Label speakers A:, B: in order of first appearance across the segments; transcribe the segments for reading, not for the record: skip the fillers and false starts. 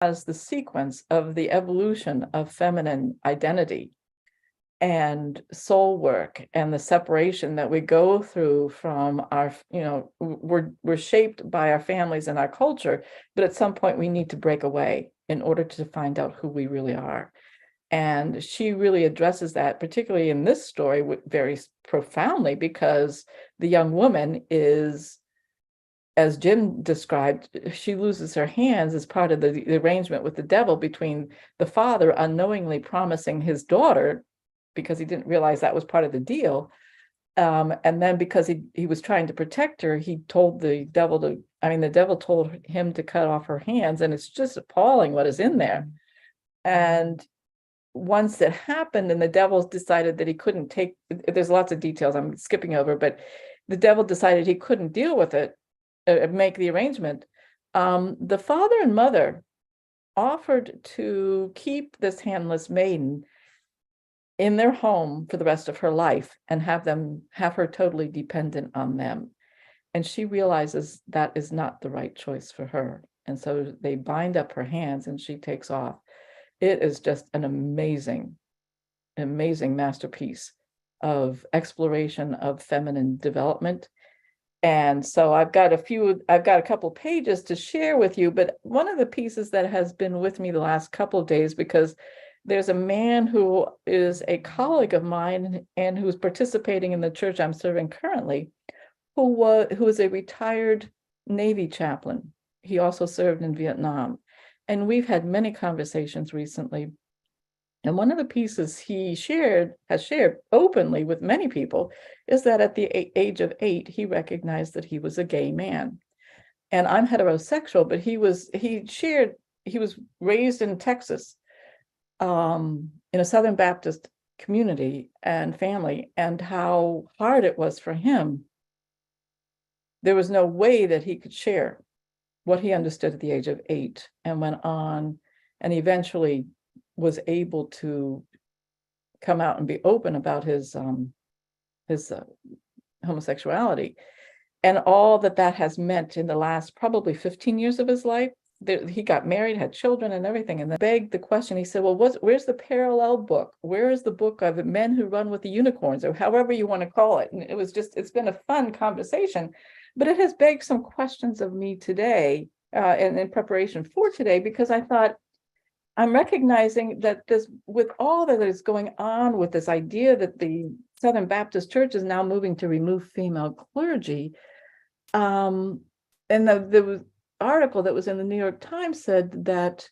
A: as the sequence of the evolution of feminine identity and soul work and the separation that we go through from our, we're shaped by our families and our culture, but at some point we need to break away in order to find out who we really are. And she really addresses that, particularly in this story, very profoundly, because the young woman is, as Jim described, she loses her hands as part of the arrangement with the devil between the father unknowingly promising his daughter, because he didn't realize that was part of the deal. And then because he was trying to protect her, he told the devil the devil told him to cut off her hands. And it's just appalling what is in there. And once it happened and the devil decided that he couldn't there's lots of details I'm skipping over, but the devil decided he couldn't deal with it, make the arrangement. The father and mother offered to keep this handless maiden in their home for the rest of her life and have her totally dependent on them. And she realizes that is not the right choice for her. And so they bind up her hands and she takes off. It is just an amazing masterpiece of exploration of feminine development. And so I've got a couple pages to share with you, but one of the pieces that has been with me the last couple of days, because there's a man who is a colleague of mine and who's participating in the church I'm serving currently, who is a retired Navy chaplain. He also served in Vietnam. And we've had many conversations recently. And one of the pieces he has shared openly with many people is that at the age of 8, he recognized that he was a gay man. And I'm heterosexual, but he was raised in Texas, in a Southern Baptist community and family, and how hard it was for him. There was no way that he could share what he understood at the age of 8, and went on and eventually was able to come out and be open about his homosexuality, and all that has meant in the last probably 15 years of his life. He got married, had children and everything, and then begged the question. He said, well, where's the parallel book? Where is the book of men who run with the unicorns, or however you want to call it? And it's been a fun conversation, but it has begged some questions of me today, and in preparation for today, because I thought, I'm recognizing that with all that is going on with this idea that the Southern Baptist Church is now moving to remove female clergy, and the article that was in the New York Times said that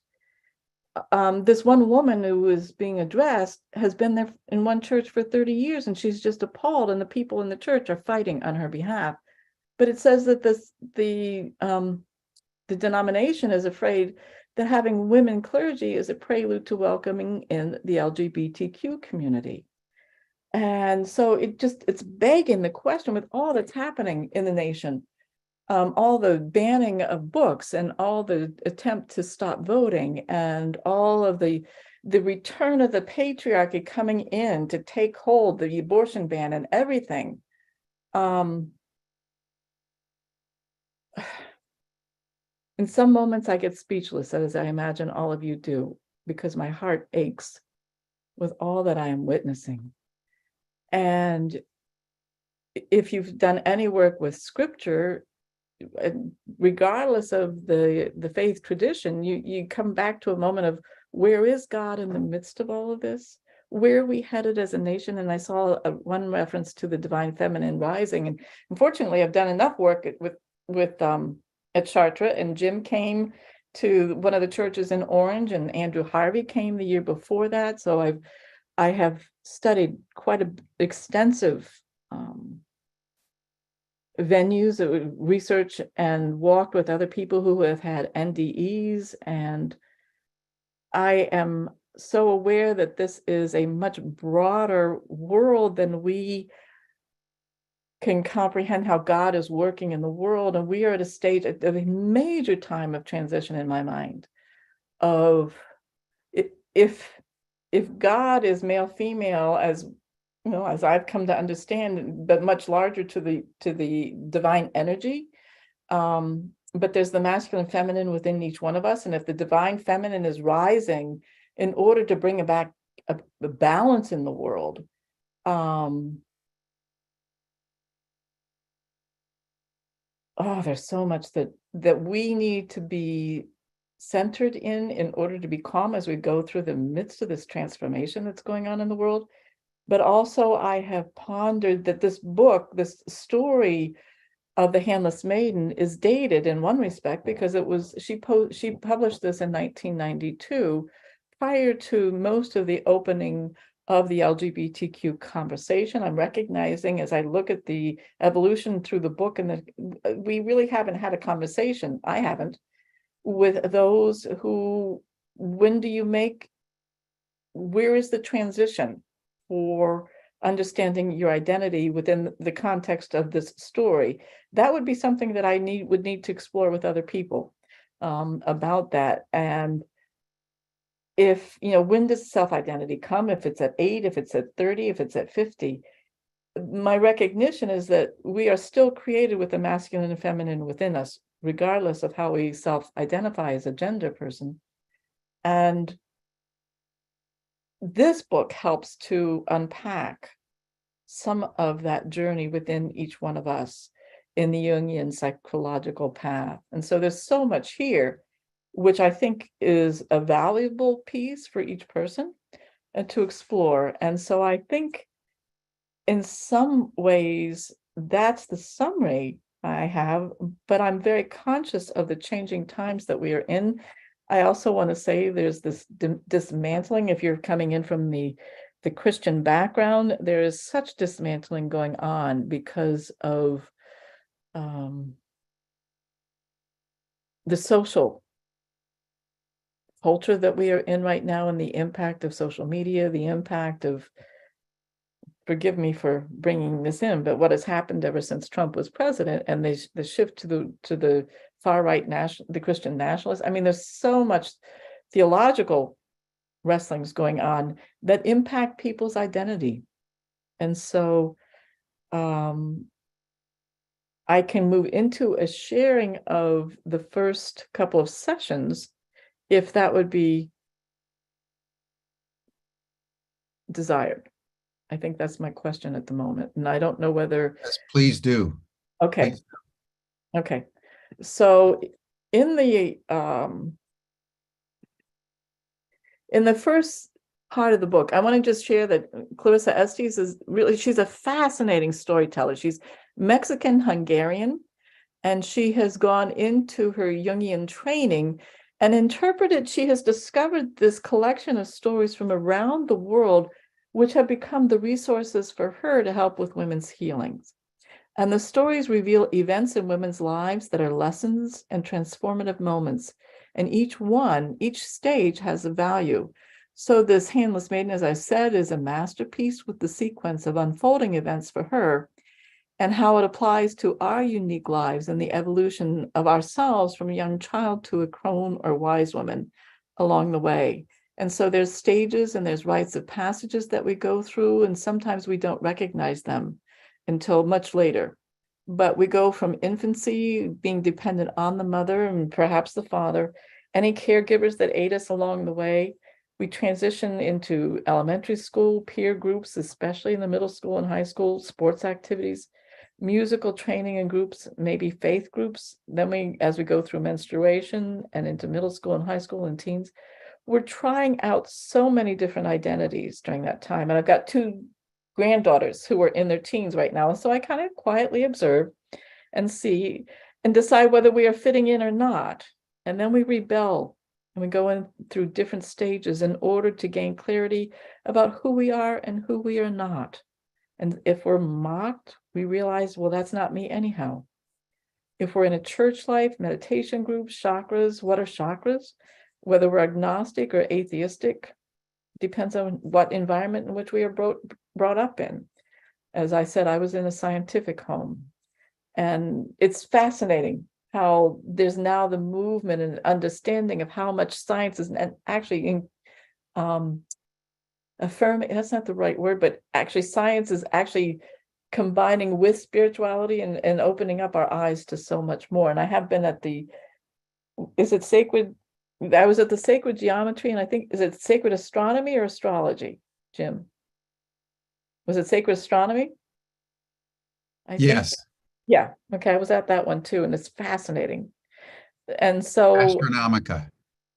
A: this one woman who was being addressed has been there in one church for 30 years, and she's just appalled, and the people in the church are fighting on her behalf. But it says that the denomination is afraid that having women clergy is a prelude to welcoming in the LGBTQ community. And so it's begging the question, with all that's happening in the nation, all the banning of books and all the attempt to stop voting and all of the return of the patriarchy coming in to take hold, the abortion ban and everything. In some moments I get speechless, as I imagine all of you do, because my heart aches with all that I am witnessing. And if you've done any work with scripture, regardless of the faith tradition, you come back to a moment of, where is God in the midst of all of this? Where are we headed as a nation? And I saw one reference to the divine feminine rising. And unfortunately, I've done enough work with at Chartres, and Jim came to one of the churches in Orange, and Andrew Harvey came the year before that. So I have studied quite an extensive venues of research and walked with other people who have had NDEs, and I am so aware that this is a much broader world than we can comprehend, how God is working in the world. And we are at a stage of a major time of transition in my mind, of if God is male female, as as I've come to understand, but much larger to the divine energy, but there's the masculine and feminine within each one of us. And if the divine feminine is rising in order to bring back a balance in the world, there's so much that we need to be centered in order to be calm as we go through the midst of this transformation that's going on in the world. But also I have pondered that this book, this story of the Handless Maiden, is dated in one respect because it was she published this in 1992, prior to most of the opening of the LGBTQ conversation. I'm recognizing as I look at the evolution through the book, and we really haven't had a conversation, I haven't, with those who, when do you make, where is the transition for understanding your identity within the context of this story? That would be something that I would need to explore with other people about that. And if, when does self-identity come? If it's at 8, if it's at 30, if it's at 50, my recognition is that we are still created with the masculine and feminine within us, regardless of how we self-identify as a gender person. And this book helps to unpack some of that journey within each one of us in the Jungian psychological path. And so there's so much here, which I think is a valuable piece for each person to explore. And so I think in some ways, that's the summary I have, but I'm very conscious of the changing times that we are in. I also want to say there's this dismantling. If you're coming in from the Christian background, there is such dismantling going on because of the social culture that we are in right now, and the impact of social media, the impact of, forgive me for bringing this in, but what has happened ever since Trump was president, and the shift to the far right the Christian nationalists. I mean, there's so much theological wrestlings going on that impact people's identity. And so I can move into a sharing of the first couple of sessions, if that would be desired. I think that's my question at the moment. And I don't know whether.
B: Yes, please do.
A: Okay.
B: Please do.
A: Okay. So in the first part of the book, I want to just share that Clarissa Estes is really, she's a fascinating storyteller. She's Mexican-Hungarian, and she has gone into her Jungian training and interpreted, she has discovered this collection of stories from around the world, which have become the resources for her to help with women's healings. And the stories reveal events in women's lives that are lessons and transformative moments. And each stage has a value. So this Handless Maiden, as I said, is a masterpiece with the sequence of unfolding events for her and how it applies to our unique lives and the evolution of ourselves from a young child to a crone or wise woman along the way. And so there's stages and there's rites of passages that we go through, and sometimes we don't recognize them until much later. But we go from infancy, being dependent on the mother and perhaps the father, any caregivers that aid us along the way. We transition into elementary school, peer groups, especially in the middle school and high school, sports activities, musical training in groups, maybe faith groups. Then as we go through menstruation and into middle school and high school and teens, we're trying out so many different identities during that time. And I've got 2 granddaughters who are in their teens right now. So I kind of quietly observe and see and decide whether we are fitting in or not. And then we rebel and we go in through different stages in order to gain clarity about who we are and who we are not. And if we're mocked, we realize, well, that's not me anyhow. If we're in a church life, meditation group, chakras, what are chakras? Whether we're agnostic or atheistic depends on what environment in which we are brought up in. As I said, I was in a scientific home, and it's fascinating how there's now the movement and understanding of how much science is actually affirming, that's not the right word, but actually science is actually combining with spirituality and opening up our eyes to so much more. And I have been at the, is it sacred? I was at the sacred geometry, and I think, is it sacred astronomy or astrology, Jim? Was it sacred astronomy? I think,
B: Yes,
A: yeah. Okay, I was at that one too, and it's fascinating. And so
B: Astronomica.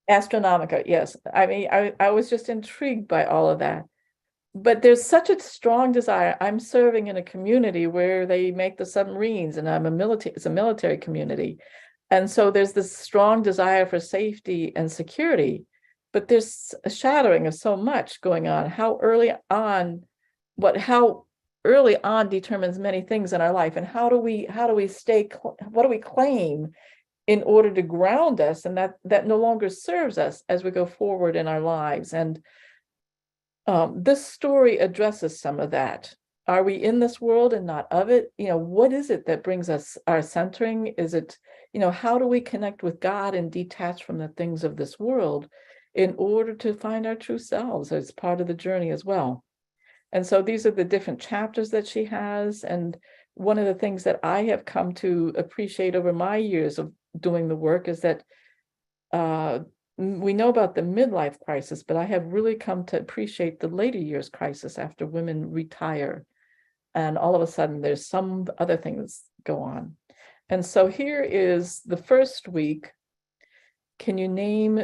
A: Astronomica, yes. I mean, I was just intrigued by all of that. But there's such a strong desire. I'm serving in a community where they make the submarines, and it's a military community. And so there's this strong desire for safety and security, but there's a shadowing of so much going on. How early on determines many things in our life. And how do we what do we claim in order to ground us, and that no longer serves us as we go forward in our lives. And this story addresses some of that. Are we in this world and not of it? What is it that brings us our centering? Is it, how do we connect with God and detach from the things of this world in order to find our true selves as part of the journey as well? And so these are the different chapters that she has. And one of the things that I have come to appreciate over my years of doing the work is that we know about the midlife crisis, but I have really come to appreciate the later years crisis after women retire. And all of a sudden, there's some other things go on. And so here is the first week. Can you name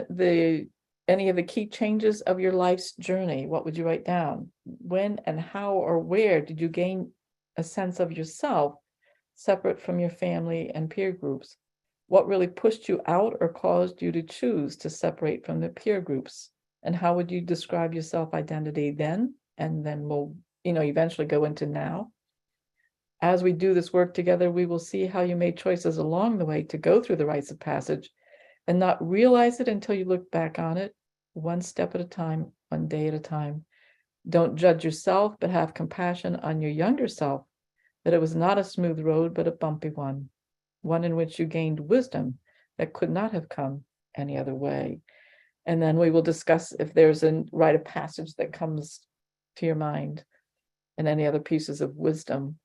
A: any of the key changes of your life's journey? What would you write down? When and how or where did you gain a sense of yourself separate from your family and peer groups? What really pushed you out or caused you to choose to separate from the peer groups? And how would you describe your self-identity then? And then we'll, eventually go into now. As we do this work together, we will see how you made choices along the way to go through the rites of passage and not realize it until you look back on it, one step at a time, one day at a time. Don't judge yourself, but have compassion on your younger self, that it was not a smooth road, but a bumpy one in which you gained wisdom that could not have come any other way. And then we will discuss if there's a rite of passage that comes to your mind and any other pieces of wisdom.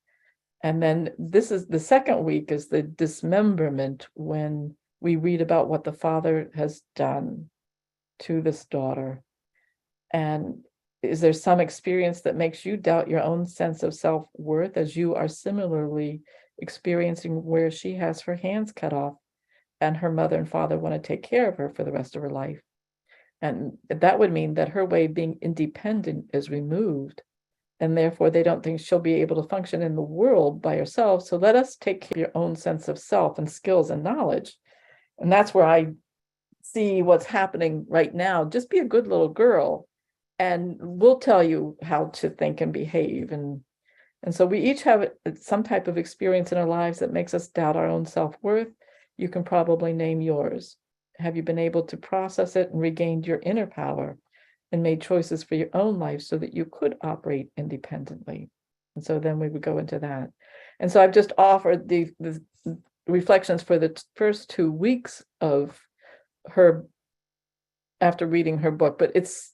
A: And then this is the second week, is the dismemberment, when we read about what the father has done to this daughter. And is there some experience that makes you doubt your own sense of self-worth, as you are similarly experiencing where she has her hands cut off and her mother and father want to take care of her for the rest of her life? And that would mean that her way of being independent is removed, and therefore they don't think she'll be able to function in the world by herself. So let us take care of your own sense of self and skills and knowledge. And that's where I see what's happening right now. Just be a good little girl, and we'll tell you how to think and behave. And so we each have some type of experience in our lives that makes us doubt our own self-worth. You can probably name yours. Have you been able to process it and regained your inner power and made choices for your own life so that you could operate independently? And so then we would go into that. And so I've just offered the reflections for the first 2 weeks of her after reading her book, but this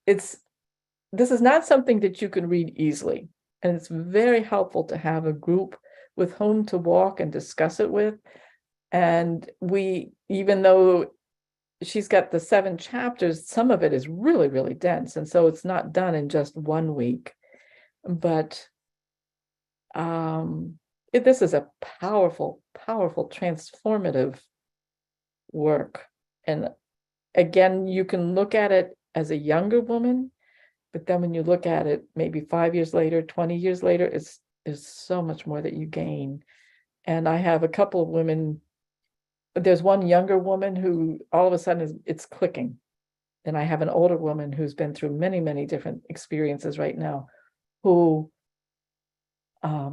A: is not something that you can read easily. And it's very helpful to have a group with whom to walk and discuss it with. And even though she's got the 7 chapters, some of it is really, really dense. And so it's not done in just 1 week. But this is a powerful, powerful, transformative work. And again, you can look at it as a younger woman, but then when you look at it, maybe 5 years later, 20 years later, there's so much more that you gain. And I have a couple of women. There's one younger woman who all of a sudden it's clicking. And I have an older woman who's been through many, many different experiences right now, who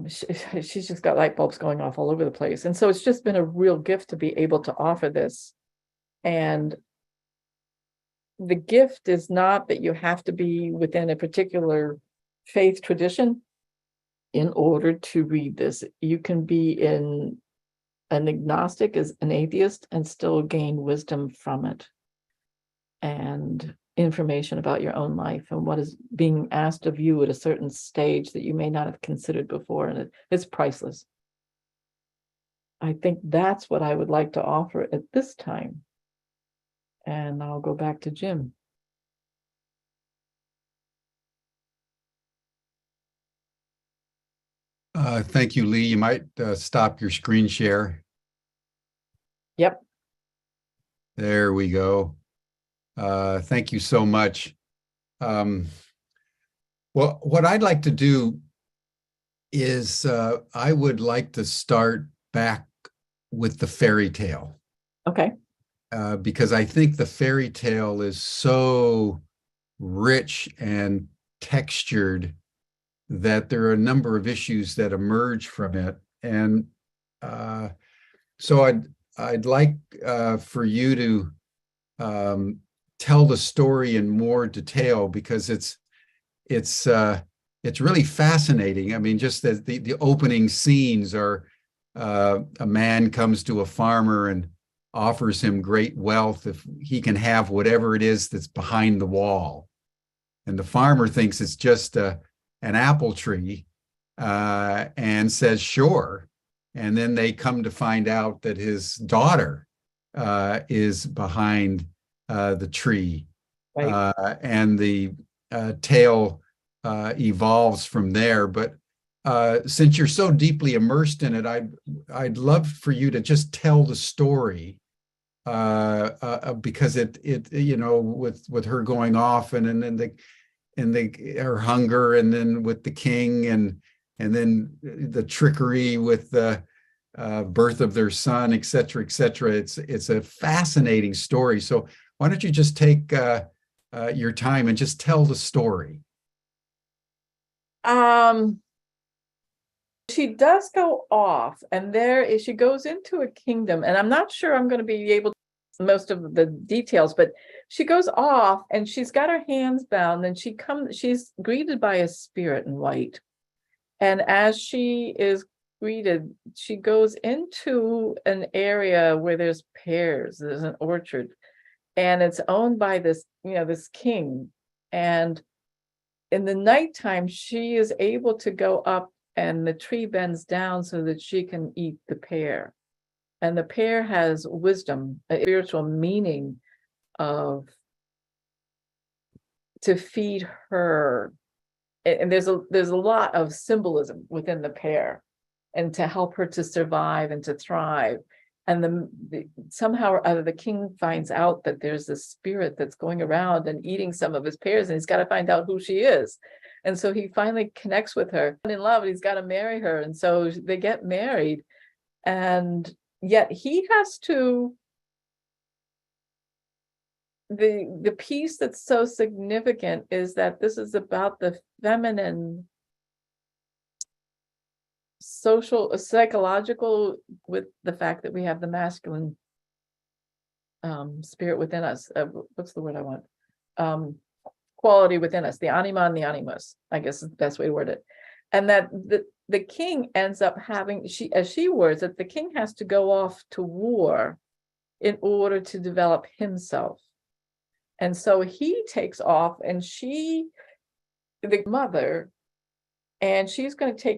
A: she's just got light bulbs going off all over the place. And so it's just been a real gift to be able to offer this. And the gift is not that you have to be within a particular faith tradition in order to read this. You can be an agnostic, as an atheist, and still gain wisdom from it. And information about your own life and what is being asked of you at a certain stage that you may not have considered before, and it's priceless. I think that's what I would like to offer at this time. And I'll go back to Jim.
B: Thank you, Lee. You might stop your screen share.
A: Yep.
B: There we go. Thank you so much. Well, what I'd like to do is I would like to start back with the fairy tale.
A: Okay.
B: Because I think the fairy tale is so rich and textured that there are a number of issues that emerge from it. And so I'd like for you to tell the story in more detail, because it's really fascinating. I mean, just the opening scenes are a man comes to a farmer and offers him great wealth if he can have whatever it is that's behind the wall. And the farmer thinks it's just an apple tree and says, sure. And then they come to find out that his daughter is behind the tree.
A: Right.
B: And the tale evolves from there. But since you're so deeply immersed in it, I'd love for you to just tell the story, because it with her going off and then her hunger, and then with the king, and then the trickery with the birth of their son, et cetera, et cetera. It's a fascinating story. So why don't you just take your time and just tell the story?
A: She does go off, and she goes into a kingdom, and I'm not sure I'm going to be able to most of the details, but she goes off and she's got her hands bound, and she's greeted by a spirit in white. And as she is greeted, she goes into an area where there's pears, there's an orchard, and it's owned by this king. And in the nighttime, she is able to go up, and the tree bends down so that she can eat the pear. And the pear has wisdom, a spiritual meaning to feed her. And there's a lot of symbolism within the pear, and to help her to survive and to thrive. And somehow or other, the king finds out that there's this spirit that's going around and eating some of his pears, and he's got to find out who she is. And so he finally connects with her, in love, and he's got to marry her. And so they get married, and yet he has to, the piece that's so significant is that this is about the feminine psychological, with the fact that we have the masculine spirit within us. What's the word I want? Quality within us, the anima and the animus, I guess is the best way to word it. And that the king ends up having, as she words it, the king has to go off to war in order to develop himself. And so he takes off, and the mother, and she's going to take